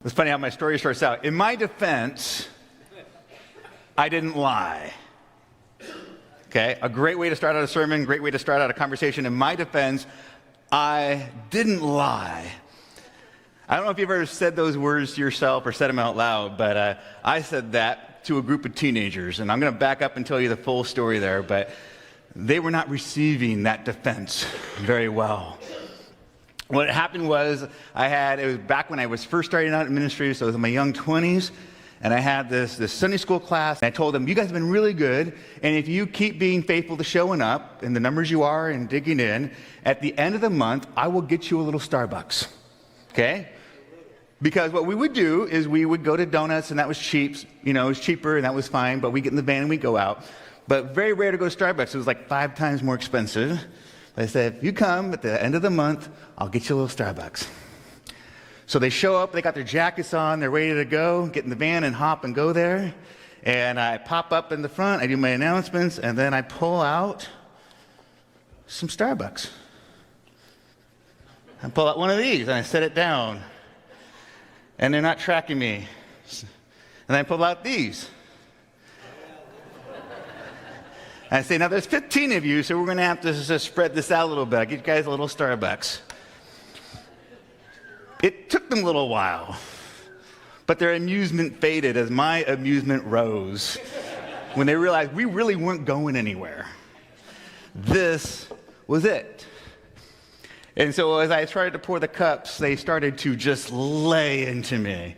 It's funny how my story starts out. In my defense, I didn't lie. Okay, a great way to start out a sermon, great way to start out a conversation. In my defense, I didn't lie. I don't know if you've ever said those words to yourself or said them out loud, but I said that to a group of teenagers, and I'm going to back up and tell you the full story there, but they were not receiving that defense very well. What happened was, it was back when I was first starting out in ministry, so it was in my young 20s, and I had this Sunday school class, and I told them, you guys have been really good, and if you keep being faithful to showing up, and the numbers you are, and digging in, at the end of the month, I will get you a little Starbucks, okay? Because what we would do is we would go to donuts, and that was cheap, it was cheaper, and that was fine, but we get in the van and we go out. But very rare to go to Starbucks. It was like 5 times more expensive. But I said, if you come at the end of the month, I'll get you a little Starbucks. So they show up, they got their jackets on, they're ready to go, get in the van and hop and go there. And I pop up in the front, I do my announcements, and then I pull out some Starbucks. I pull out one of these, and I set it down. And they're not tracking me. And I pull out these. And I say, now there's 15 of you, so we're going to have to just spread this out a little bit. I'll get you guys a little Starbucks. It took them a little while, but their amusement faded as my amusement rose when they realized we really weren't going anywhere. This was it. And so as I started to pour the cups, they started to just lay into me,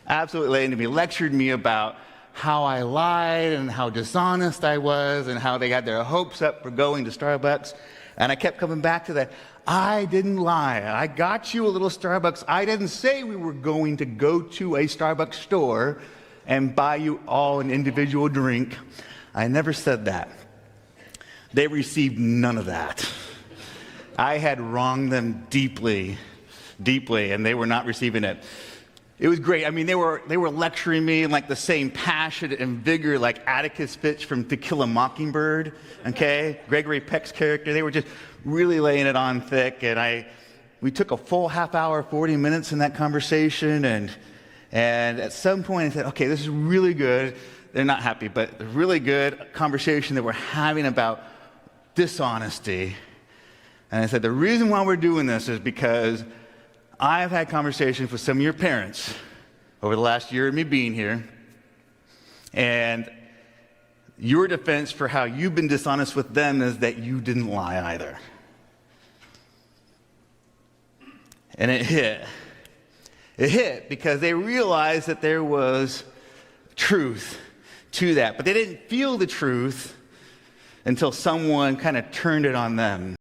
absolutely lay into me, lectured me about how I lied and how dishonest I was and how they had their hopes up for going to Starbucks. And I kept coming back to that. I didn't lie. I got you a little Starbucks. I didn't say we were going to go to a Starbucks store and buy you all an individual drink. I never said that. They received none of that. I had wronged them deeply, deeply, and they were not receiving it. It was great. I mean, they were lecturing me in like the same passion and vigor like Atticus Finch from To Kill a Mockingbird, okay? Gregory Peck's character. They were just really laying it on thick, and we took a full half hour, 40 minutes in that conversation, and at some point I said, okay, this is really good. They're not happy, but a really good conversation that we're having about dishonesty. And I said, the reason why we're doing this is because I've had conversations with some of your parents over the last year of me being here, and your defense for how you've been dishonest with them is that you didn't lie either. And it hit. It hit because they realized that there was truth to that, but they didn't feel the truth until someone kind of turned it on them.